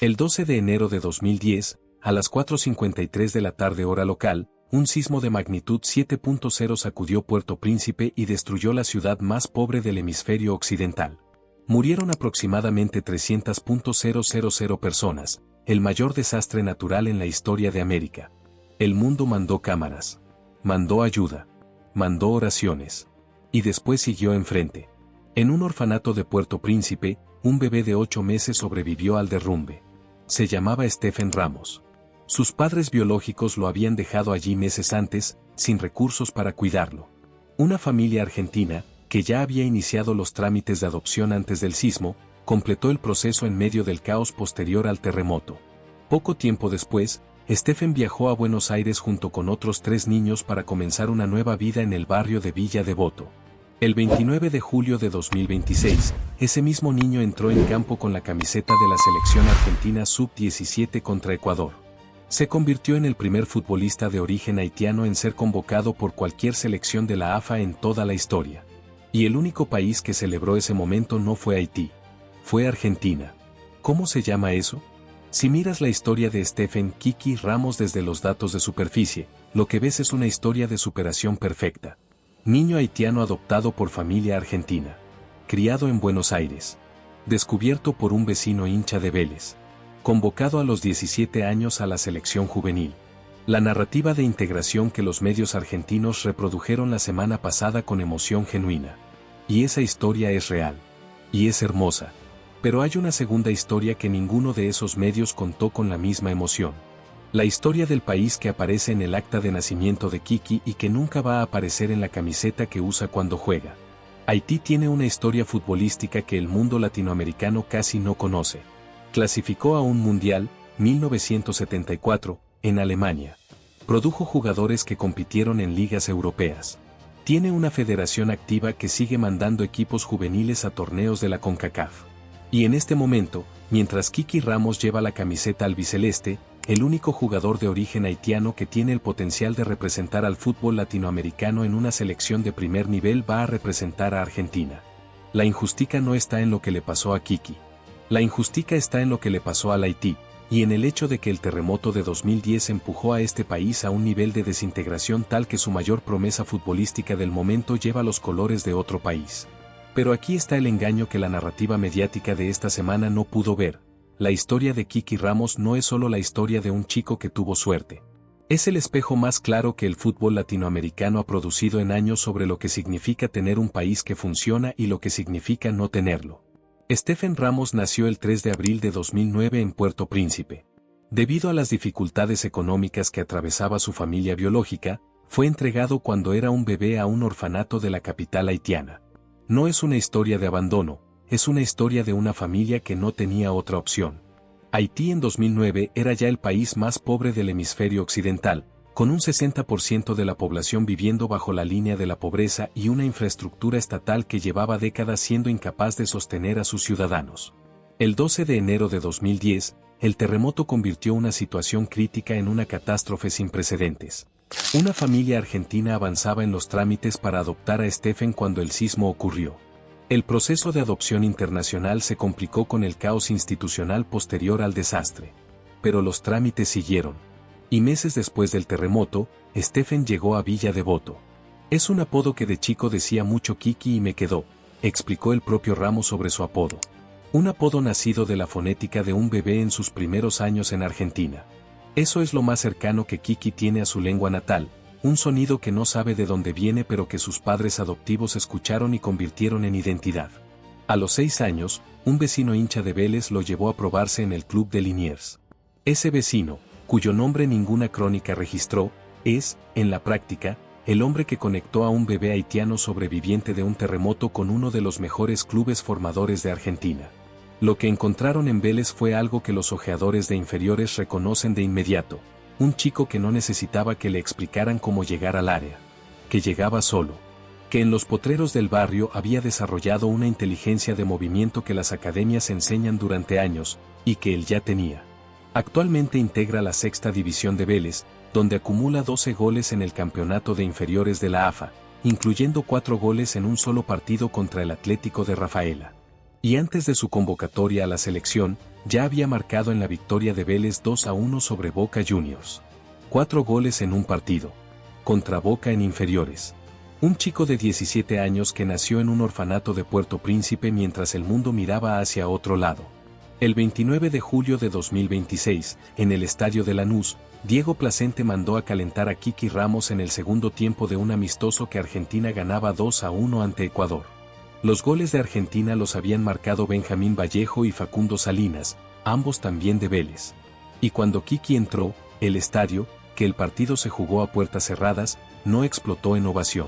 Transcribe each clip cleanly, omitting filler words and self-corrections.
El 12 de enero de 2010, a las 4:53 de la tarde hora local, un sismo de magnitud 7.0 sacudió Puerto Príncipe y destruyó la ciudad más pobre del hemisferio occidental. Murieron aproximadamente 300.000 personas, el mayor desastre natural en la historia de América. El mundo mandó cámaras, mandó ayuda, mandó oraciones. Y después siguió enfrente. En un orfanato de Puerto Príncipe, un bebé de 8 meses sobrevivió al derrumbe. Se llamaba Stephen Ramos. Sus padres biológicos lo habían dejado allí meses antes, sin recursos para cuidarlo. Una familia argentina, que ya había iniciado los trámites de adopción antes del sismo, completó el proceso en medio del caos posterior al terremoto. Poco tiempo después, Stephen viajó a Buenos Aires junto con otros 3 niños para comenzar una nueva vida en el barrio de Villa Devoto. El 29 de julio de 2026, ese mismo niño entró en campo con la camiseta de la selección argentina sub-17 contra Ecuador. Se convirtió en el primer futbolista de origen haitiano en ser convocado por cualquier selección de la AFA en toda la historia. Y el único país que celebró ese momento no fue Haití. Fue Argentina. ¿Cómo se llama eso? Si miras la historia de Stephen Kiki Ramos desde los datos de superficie, lo que ves es una historia de superación perfecta. Niño haitiano adoptado por familia argentina. Criado en Buenos Aires. Descubierto por un vecino hincha de Vélez. Convocado a los 17 años a la selección juvenil. La narrativa de integración que los medios argentinos reprodujeron la semana pasada con emoción genuina. Y esa historia es real. Y es hermosa. Pero hay una segunda historia que ninguno de esos medios contó con la misma emoción. La historia del país que aparece en el acta de nacimiento de Kiki y que nunca va a aparecer en la camiseta que usa cuando juega. Haití tiene una historia futbolística que el mundo latinoamericano casi no conoce. Clasificó a un Mundial, 1974, en Alemania. Produjo jugadores que compitieron en ligas europeas. Tiene una federación activa que sigue mandando equipos juveniles a torneos de la CONCACAF. Y en este momento, mientras Kiki Ramos lleva la camiseta albiceleste, el único jugador de origen haitiano que tiene el potencial de representar al fútbol latinoamericano en una selección de primer nivel va a representar a Argentina. La injusticia no está en lo que le pasó a Kiki. La injusticia está en lo que le pasó al Haití, y en el hecho de que el terremoto de 2010 empujó a este país a un nivel de desintegración tal que su mayor promesa futbolística del momento lleva los colores de otro país. Pero aquí está el engaño que la narrativa mediática de esta semana no pudo ver. La historia de Kiki Ramos no es solo la historia de un chico que tuvo suerte. Es el espejo más claro que el fútbol latinoamericano ha producido en años sobre lo que significa tener un país que funciona y lo que significa no tenerlo. Stephen Ramos nació el 3 de abril de 2009 en Puerto Príncipe. Debido a las dificultades económicas que atravesaba su familia biológica, fue entregado cuando era un bebé a un orfanato de la capital haitiana. No es una historia de abandono, es una historia de una familia que no tenía otra opción. Haití en 2009 era ya el país más pobre del hemisferio occidental, con un 60% de la población viviendo bajo la línea de la pobreza y una infraestructura estatal que llevaba décadas siendo incapaz de sostener a sus ciudadanos. El 12 de enero de 2010, el terremoto convirtió una situación crítica en una catástrofe sin precedentes. Una familia argentina avanzaba en los trámites para adoptar a Stephen cuando el sismo ocurrió. El proceso de adopción internacional se complicó con el caos institucional posterior al desastre. Pero los trámites siguieron. Y meses después del terremoto, Stephen llegó a Villa Devoto. Es un apodo que de chico decía mucho Kiki y me quedó, explicó el propio Ramos sobre su apodo. Un apodo nacido de la fonética de un bebé en sus primeros años en Argentina. Eso es lo más cercano que Kiki tiene a su lengua natal, un sonido que no sabe de dónde viene pero que sus padres adoptivos escucharon y convirtieron en identidad. A los 6 años, un vecino hincha de Vélez lo llevó a probarse en el club de Liniers. Ese vecino, cuyo nombre ninguna crónica registró, es, en la práctica, el hombre que conectó a un bebé haitiano sobreviviente de un terremoto con uno de los mejores clubes formadores de Argentina. Lo que encontraron en Vélez fue algo que los ojeadores de inferiores reconocen de inmediato, un chico que no necesitaba que le explicaran cómo llegar al área, que llegaba solo, que en los potreros del barrio había desarrollado una inteligencia de movimiento que las academias enseñan durante años, y que él ya tenía. Actualmente integra la sexta división de Vélez, donde acumula 12 goles en el campeonato de inferiores de la AFA, incluyendo 4 goles en un solo partido contra el Atlético de Rafaela. Y antes de su convocatoria a la selección, ya había marcado en la victoria de Vélez 2-1 sobre Boca Juniors. 4 goles en un partido. Contra Boca en inferiores. Un chico de 17 años que nació en un orfanato de Puerto Príncipe mientras el mundo miraba hacia otro lado. El 29 de julio de 2026, en el estadio de Lanús, Diego Placente mandó a calentar a Kiki Ramos en el segundo tiempo de un amistoso que Argentina ganaba 2-1 ante Ecuador. Los goles de Argentina los habían marcado Benjamín Vallejo y Facundo Salinas, ambos también de Vélez. Y cuando Kiki entró, el estadio, que el partido se jugó a puertas cerradas, no explotó en ovación.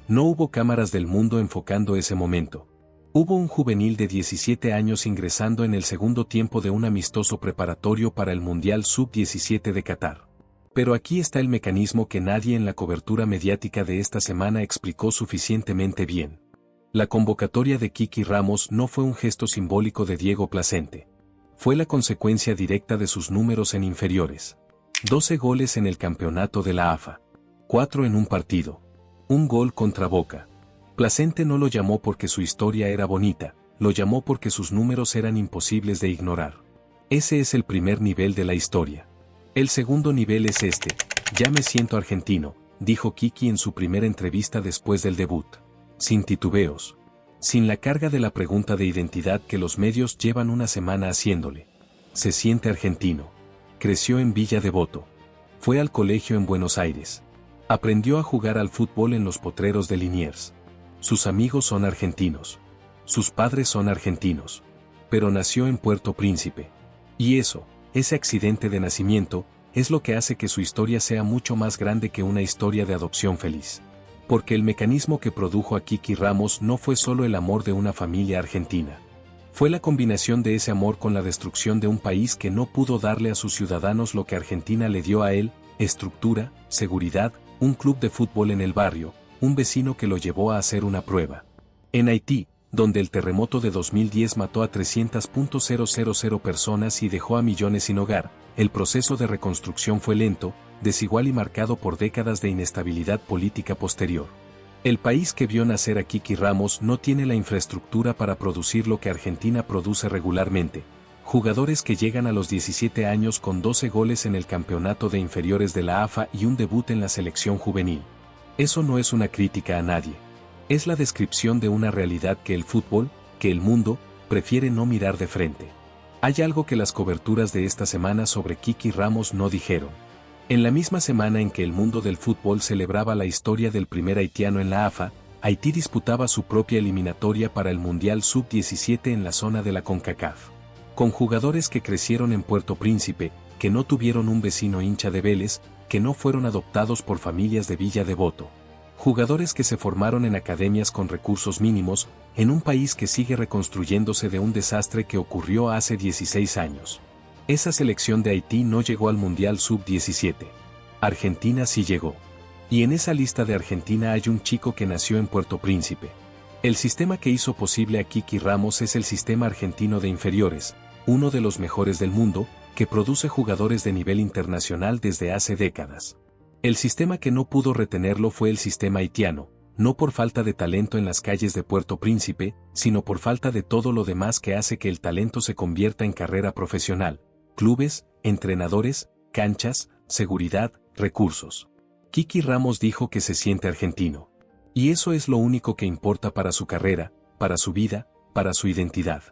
No hubo cámaras del mundo enfocando ese momento. Hubo un juvenil de 17 años ingresando en el segundo tiempo de un amistoso preparatorio para el Mundial Sub-17 de Qatar. Pero aquí está el mecanismo que nadie en la cobertura mediática de esta semana explicó suficientemente bien. La convocatoria de Kiki Ramos no fue un gesto simbólico de Diego Placente. Fue la consecuencia directa de sus números en inferiores. 12 goles en el campeonato de la AFA. 4 en un partido. Un gol contra Boca. Placente no lo llamó porque su historia era bonita, lo llamó porque sus números eran imposibles de ignorar. Ese es el primer nivel de la historia. El segundo nivel es este. Ya me siento argentino, dijo Kiki en su primera entrevista después del debut. Sin titubeos. Sin la carga de la pregunta de identidad que los medios llevan una semana haciéndole. Se siente argentino. Creció en Villa Devoto. Fue al colegio en Buenos Aires. Aprendió a jugar al fútbol en los potreros de Liniers. Sus amigos son argentinos. Sus padres son argentinos. Pero nació en Puerto Príncipe. Y eso, ese accidente de nacimiento, es lo que hace que su historia sea mucho más grande que una historia de adopción feliz. Porque el mecanismo que produjo a Kiki Ramos no fue solo el amor de una familia argentina. Fue la combinación de ese amor con la destrucción de un país que no pudo darle a sus ciudadanos lo que Argentina le dio a él: estructura, seguridad, un club de fútbol en el barrio, un vecino que lo llevó a hacer una prueba. En Haití, donde el terremoto de 2010 mató a 300.000 personas y dejó a millones sin hogar, el proceso de reconstrucción fue lento, desigual y marcado por décadas de inestabilidad política posterior. El país que vio nacer a Kiki Ramos no tiene la infraestructura para producir lo que Argentina produce regularmente. Jugadores que llegan a los 17 años con 12 goles en el campeonato de inferiores de la AFA y un debut en la selección juvenil. Eso no es una crítica a nadie. Es la descripción de una realidad que el fútbol, que el mundo, prefiere no mirar de frente. Hay algo que las coberturas de esta semana sobre Kiki Ramos no dijeron. En la misma semana en que el mundo del fútbol celebraba la historia del primer haitiano en la AFA, Haití disputaba su propia eliminatoria para el Mundial Sub-17 en la zona de la CONCACAF. Con jugadores que crecieron en Puerto Príncipe, que no tuvieron un vecino hincha de Vélez, que no fueron adoptados por familias de Villa Devoto. Jugadores que se formaron en academias con recursos mínimos, en un país que sigue reconstruyéndose de un desastre que ocurrió hace 16 años. Esa selección de Haití no llegó al Mundial Sub-17. Argentina sí llegó. Y en esa lista de Argentina hay un chico que nació en Puerto Príncipe. El sistema que hizo posible a Kiki Ramos es el sistema argentino de inferiores, uno de los mejores del mundo, que produce jugadores de nivel internacional desde hace décadas. El sistema que no pudo retenerlo fue el sistema haitiano, no por falta de talento en las calles de Puerto Príncipe, sino por falta de todo lo demás que hace que el talento se convierta en carrera profesional: clubes, entrenadores, canchas, seguridad, recursos. Kiki Ramos dijo que se siente argentino. Y eso es lo único que importa para su carrera, para su vida, para su identidad.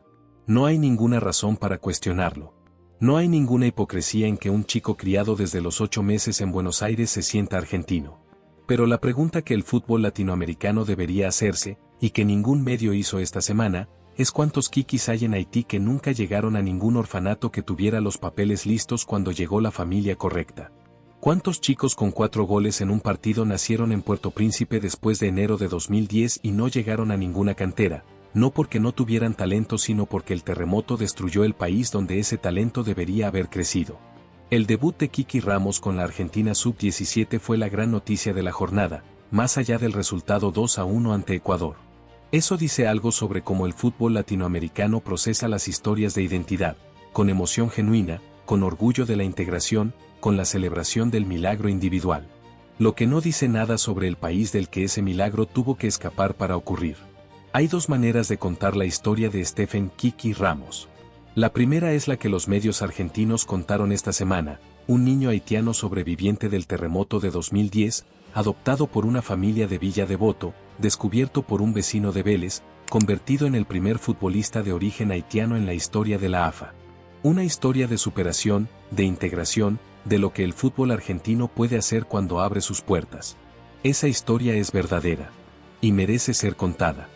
No hay ninguna razón para cuestionarlo. No hay ninguna hipocresía en que un chico criado desde los 8 meses en Buenos Aires se sienta argentino. Pero la pregunta que el fútbol latinoamericano debería hacerse, y que ningún medio hizo esta semana, es cuántos Kikis hay en Haití que nunca llegaron a ningún orfanato que tuviera los papeles listos cuando llegó la familia correcta. ¿Cuántos chicos con 4 goles en un partido nacieron en Puerto Príncipe después de enero de 2010 y no llegaron a ninguna cantera? No porque no tuvieran talento, sino porque el terremoto destruyó el país donde ese talento debería haber crecido. El debut de Kiki Ramos con la Argentina Sub-17 fue la gran noticia de la jornada, más allá del resultado 2-1 ante Ecuador. Eso dice algo sobre cómo el fútbol latinoamericano procesa las historias de identidad, con emoción genuina, con orgullo de la integración, con la celebración del milagro individual. Lo que no dice nada sobre el país del que ese milagro tuvo que escapar para ocurrir. Hay 2 maneras de contar la historia de Stephen Kiki Ramos. La primera es la que los medios argentinos contaron esta semana: un niño haitiano sobreviviente del terremoto de 2010, adoptado por una familia de Villa Devoto, descubierto por un vecino de Vélez, convertido en el primer futbolista de origen haitiano en la historia de la AFA. Una historia de superación, de integración, de lo que el fútbol argentino puede hacer cuando abre sus puertas. Esa historia es verdadera. Y merece ser contada.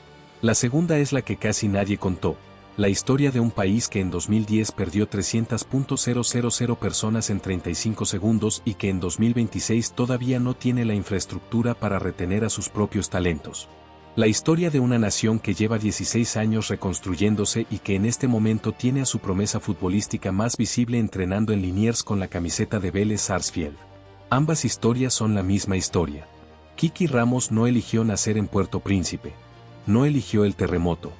La segunda es la que casi nadie contó: la historia de un país que en 2010 perdió 300.000 personas en 35 segundos y que en 2026 todavía no tiene la infraestructura para retener a sus propios talentos. La historia de una nación que lleva 16 años reconstruyéndose y que en este momento tiene a su promesa futbolística más visible entrenando en Liniers con la camiseta de Vélez Sarsfield. Ambas historias son la misma historia. Kiki Ramos no eligió nacer en Puerto Príncipe. No eligió el terremoto.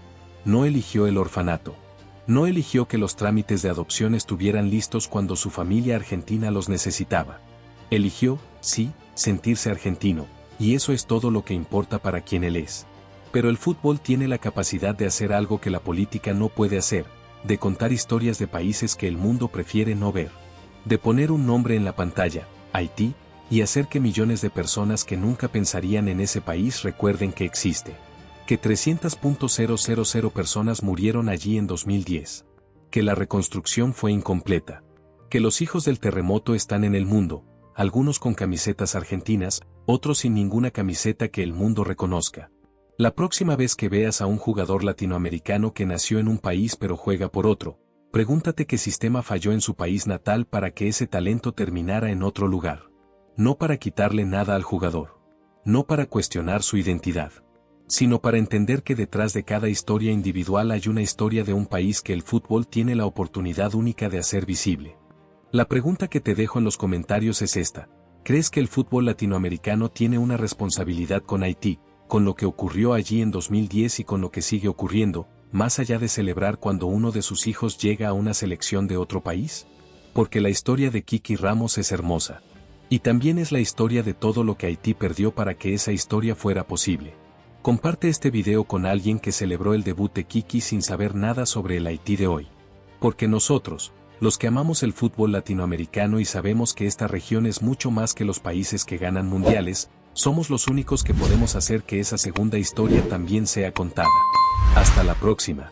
No eligió el orfanato. No eligió que los trámites de adopción estuvieran listos cuando su familia argentina los necesitaba. Eligió, sí, sentirse argentino, y eso es todo lo que importa para quien él es. Pero el fútbol tiene la capacidad de hacer algo que la política no puede hacer: de contar historias de países que el mundo prefiere no ver. De poner un nombre en la pantalla, Haití, y hacer que millones de personas que nunca pensarían en ese país recuerden que existe. Que 300.000 personas murieron allí en 2010. Que la reconstrucción fue incompleta. Que los hijos del terremoto están en el mundo, algunos con camisetas argentinas, otros sin ninguna camiseta que el mundo reconozca. La próxima vez que veas a un jugador latinoamericano que nació en un país pero juega por otro, pregúntate qué sistema falló en su país natal para que ese talento terminara en otro lugar. No para quitarle nada al jugador. No para cuestionar su identidad. Sino para entender que detrás de cada historia individual hay una historia de un país que el fútbol tiene la oportunidad única de hacer visible. La pregunta que te dejo en los comentarios es esta: ¿crees que el fútbol latinoamericano tiene una responsabilidad con Haití, con lo que ocurrió allí en 2010 y con lo que sigue ocurriendo, más allá de celebrar cuando uno de sus hijos llega a una selección de otro país? Porque la historia de Kiki Ramos es hermosa. Y también es la historia de todo lo que Haití perdió para que esa historia fuera posible. Comparte este video con alguien que celebró el debut de Kiki sin saber nada sobre el Haití de hoy. Porque nosotros, los que amamos el fútbol latinoamericano y sabemos que esta región es mucho más que los países que ganan mundiales, somos los únicos que podemos hacer que esa segunda historia también sea contada. Hasta la próxima.